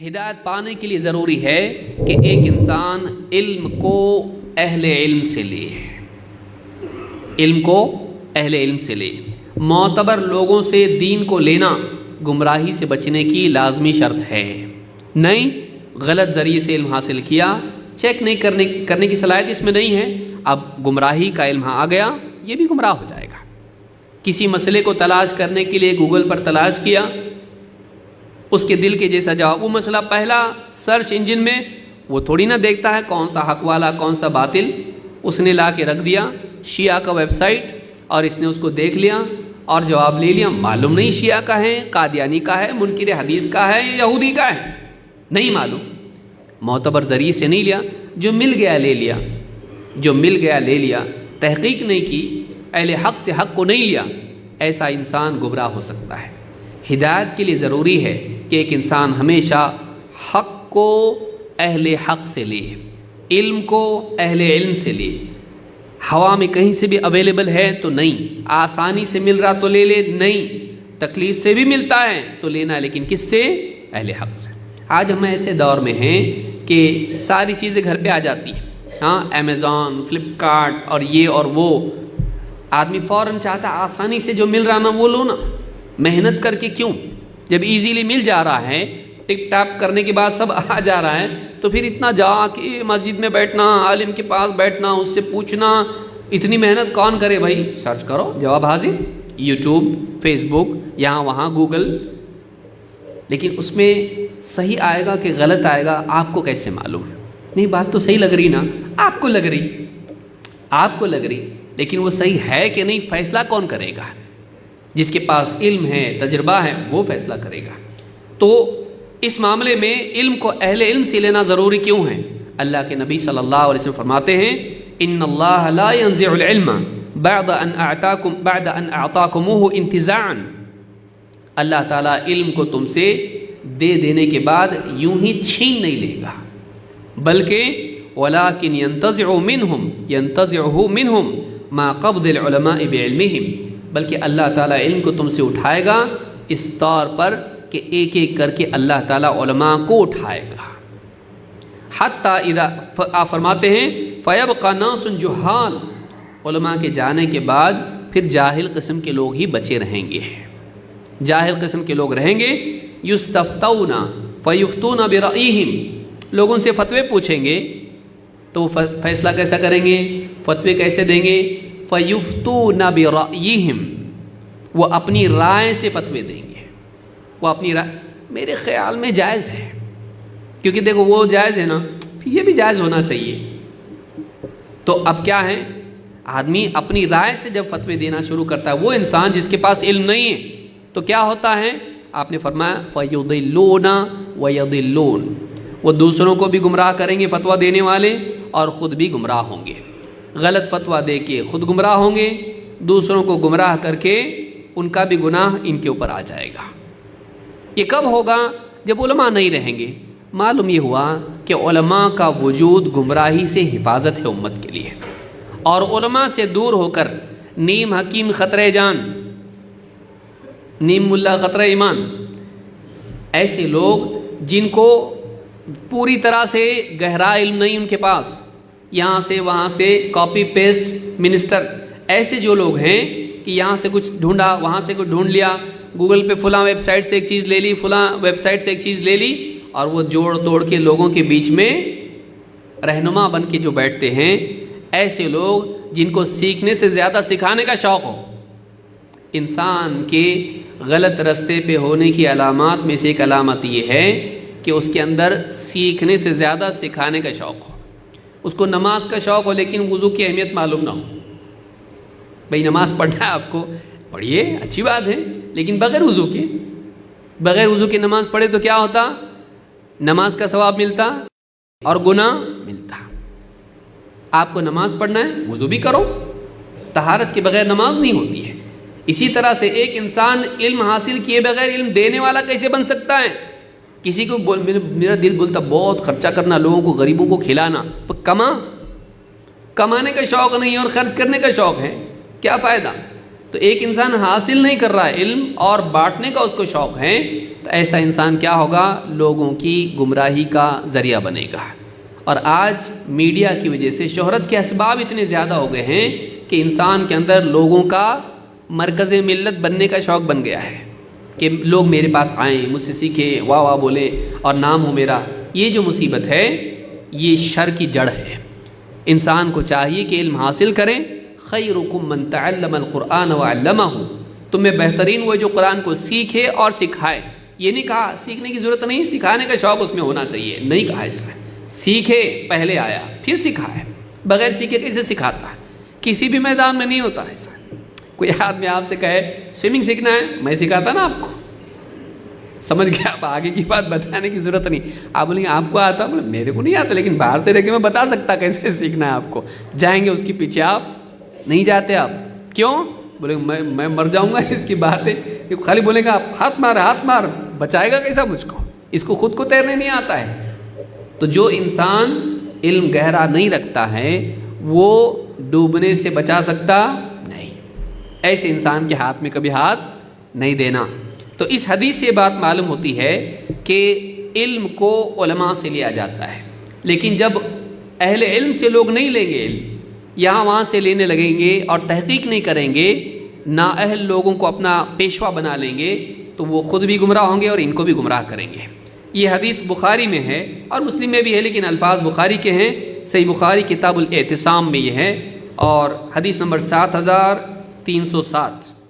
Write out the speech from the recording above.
ہدایت پانے کے لیے ضروری ہے کہ ایک انسان علم کو اہل علم سے لے، علم کو اہل علم سے لے۔ معتبر لوگوں سے دین کو لینا گمراہی سے بچنے کی لازمی شرط ہے۔ نہیں غلط ذریعے سے علم حاصل کیا، چیک نہیں کرنے کی صلاحیت اس میں نہیں ہے، اب گمراہی کا علم آ گیا، یہ بھی گمراہ ہو جائے گا۔ کسی مسئلے کو تلاش کرنے کے لیے گوگل پر تلاش کیا، اس کے دل کے جیسا جواب، وہ مسئلہ پہلا سرچ انجن میں وہ تھوڑی نہ دیکھتا ہے کون سا حق والا کون سا باطل، اس نے لا کے رکھ دیا شیعہ کا ویب سائٹ، اور اس نے اس کو دیکھ لیا اور جواب لے لیا۔ معلوم نہیں شیعہ کا ہے، قادیانی کا ہے، منکر حدیث کا ہے، یہودی کا ہے، نہیں معلوم، معتبر ذریعے سے نہیں لیا، جو مل گیا لے لیا، جو مل گیا لے لیا، تحقیق نہیں کی، اہل حق سے حق کو نہیں لیا، ایسا انسان گمراہ ہو سکتا ہے۔ ہدایت کے لیے ضروری ہے کہ ایک انسان ہمیشہ حق کو اہل حق سے لے، علم کو اہل علم سے لے۔ ہوا میں کہیں سے بھی اویلیبل ہے تو نہیں، آسانی سے مل رہا تو لے لے، نہیں، تکلیف سے بھی ملتا ہے تو لینا، لیکن کس سے؟ اہل حق سے۔ آج ہم ایسے دور میں ہیں کہ ساری چیزیں گھر پہ آ جاتی ہیں، ہاں امیزون، فلپکارٹ اور یہ اور وہ، آدمی فوراً چاہتا ہے آسانی سے جو مل رہا نا وہ لو نا، محنت کر کے کیوں؟ جب ایزیلی مل جا رہا ہے، ٹک ٹاپ کرنے کے بعد سب آ جا رہا ہے، تو پھر اتنا جا کے مسجد میں بیٹھنا، عالم کے پاس بیٹھنا، اس سے پوچھنا، اتنی محنت کون کرے بھائی؟ سرچ کرو جواب حاضر، یوٹیوب، فیس بک، یہاں وہاں گوگل۔ لیکن اس میں صحیح آئے گا کہ غلط آئے گا آپ کو کیسے معلوم؟ نہیں بات تو صحیح لگ رہی نا، آپ کو لگ رہی، لیکن وہ صحیح ہے کہ نہیں فیصلہ کون کرے گا؟ جس کے پاس علم ہے، تجربہ ہے، وہ فیصلہ کرے گا۔ تو اس معاملے میں علم کو اہل علم سے لینا ضروری کیوں ہے؟ اللہ کے نبی صلی اللہ علیہ وسلم فرماتے ہیں ان اللہ لا ينزع العلم بعد ان اعطاکموہ انتزاعا، اللہ تعالیٰ علم کو تم سے دے دینے کے بعد یوں ہی چھین نہیں لے گا، بلکہ وَلَكِنْ يَنْتَزِعُهُ مِنْهُمْ مَا قَبْضِ الْعُلَمَاءِ بِعِلْمِهِمْ، بلکہ اللہ تعالیٰ علم کو تم سے اٹھائے گا اس طور پر کہ ایک ایک کر کے اللہ تعالیٰ علماء کو اٹھائے گا، حتیٰ اذا، آپ فرماتے ہیں فَيَبْقَى نَاسٌ جُهَّالٌ، علماء کے جانے کے بعد پھر جاہل قسم کے لوگ ہی بچے رہیں گے، جاہل قسم کے لوگ رہیں گے۔ یستفتون فیفتون برأیہم، لوگوں سے فتوے پوچھیں گے تو وہ فیصلہ کیسا کریں گے، فتوے کیسے دیں گے؟ فیفتون برأیہم، وہ اپنی رائے سے فتوے دیں گے، وہ اپنی رائے، میرے خیال میں جائز ہے، کیونکہ دیکھو وہ جائز ہے نا، پھر یہ بھی جائز ہونا چاہیے۔ تو اب کیا ہے، آدمی اپنی رائے سے جب فتوے دینا شروع کرتا ہے، وہ انسان جس کے پاس علم نہیں ہے، تو کیا ہوتا ہے؟ آپ نے فرمایا فَيُضِلُّونَ وَيَضِلُّونَ، وہ دوسروں کو بھی گمراہ کریں گے فتویٰ دینے والے، اور خود بھی گمراہ ہوں گے، غلط فتویٰ دے کے خود گمراہ ہوں گے، دوسروں کو گمراہ کر کے ان کا بھی گناہ ان کے اوپر آ جائے گا۔ یہ کب ہوگا؟ جب علماء نہیں رہیں گے۔ معلوم یہ ہوا کہ علماء کا وجود گمراہی سے حفاظت ہے امت کے لیے، اور علماء سے دور ہو کر نیم حکیم خطرہ جان، نیم ملا خطرہ ایمان، ایسے لوگ جن کو پوری طرح سے گہرا علم نہیں ان کے پاس، یہاں سے وہاں سے کاپی پیسٹ منسٹر، ایسے جو لوگ ہیں کہ یہاں سے کچھ ڈھونڈا وہاں سے کچھ ڈھونڈ لیا، گوگل پہ فلاں ویب سائٹ سے ایک چیز لے لی، فلاں ویب سائٹ سے ایک چیز لے لی، اور وہ جوڑ توڑ کے لوگوں کے بیچ میں رہنما بن کے جو بیٹھتے ہیں، ایسے لوگ جن کو سیکھنے سے زیادہ سکھانے کا شوق ہو۔ انسان کے غلط رستے پہ ہونے کی علامات میں سے ایک علامت یہ ہے کہ اس کے اندر سیکھنے سے زیادہ سکھانے کا شوق ہو۔ اس کو نماز کا شوق ہو لیکن وضو کی اہمیت معلوم نہ ہو، بھئی نماز پڑھنا ہے آپ کو، پڑھیے اچھی بات ہے، لیکن بغیر وضو کے نماز پڑھے تو کیا ہوتا؟ نماز کا ثواب ملتا اور گناہ ملتا۔ آپ کو نماز پڑھنا ہے، وضو بھی کرو، طہارت کے بغیر نماز نہیں ہوتی ہے۔ اسی طرح سے ایک انسان علم حاصل کیے بغیر علم دینے والا کیسے بن سکتا ہے؟ کسی کو میرا دل بولتا بہت خرچہ کرنا، لوگوں کو، غریبوں کو کھلانا، تو کمانے کا شوق نہیں ہے اور خرچ کرنے کا شوق ہے، کیا فائدہ؟ تو ایک انسان حاصل نہیں کر رہا ہے علم اور بانٹنے کا اس کو شوق ہے، تو ایسا انسان کیا ہوگا؟ لوگوں کی گمراہی کا ذریعہ بنے گا۔ اور آج میڈیا کی وجہ سے شہرت کے اسباب اتنے زیادہ ہو گئے ہیں کہ انسان کے اندر لوگوں کا مرکز ملت بننے کا شوق بن گیا ہے کہ لوگ میرے پاس آئیں، مجھ سے سیکھیں، واہ واہ بولیں اور نام ہو میرا۔ یہ جو مصیبت ہے یہ شر کی جڑ ہے۔ انسان کو چاہیے کہ علم حاصل کریں۔ خیرکم من تعلم القرآن وعلمہ، تم میں بہترین وہ جو قرآن کو سیکھے اور سکھائے۔ یہ نہیں کہا سیکھنے کی ضرورت نہیں، سکھانے کا شوق اس میں ہونا چاہیے، نہیں کہا ایسا۔ سیکھے پہلے آیا پھر سکھائے، بغیر سیکھے کیسے سکھاتا ہے؟ کسی بھی میدان میں نہیں ہوتا ایسا۔ کوئی آدمی آپ سے کہے سوئمنگ سیکھنا ہے، میں سکھاتا نا آپ کو، سمجھ گیا؟ آپ آگے کی بات بتانے کی ضرورت نہیں۔ آپ بولیں گے آپ کو آتا؟ بولے میرے کو نہیں آتا، لیکن باہر سے رہ کے میں بتا سکتا کیسے سیکھنا ہے آپ کو۔ جائیں گے اس کے پیچھے، آپ نہیں جاتے۔ آپ کیوں؟ بولے میں مر جاؤں گا اس کی بات ہے۔ خالی بولے گا ہاتھ مار ہاتھ مار، بچائے گا کیسا مجھ کو؟ اس کو خود کو تیرنے نہیں آتا ہے۔ تو جو انسان علم گہرا نہیں رکھتا ہے وہ ڈوبنے سے بچا سکتا نہیں۔ ایسے انسان کے ہاتھ میں کبھی ہاتھ نہیں دینا۔ تو اس حدیث سے بات معلوم ہوتی ہے کہ علم کو علماء سے لیا جاتا ہے، لیکن جب اہل علم سے لوگ نہیں لیں گے علم، یہاں وہاں سے لینے لگیں گے اور تحقیق نہیں کریں گے، نااہل لوگوں کو اپنا پیشوا بنا لیں گے، تو وہ خود بھی گمراہ ہوں گے اور ان کو بھی گمراہ کریں گے۔ یہ حدیث بخاری میں ہے اور مسلم میں بھی ہے، لیکن الفاظ بخاری کے ہیں۔ صحیح بخاری کتاب الاعتصام میں یہ ہے، اور حدیث نمبر 7307۔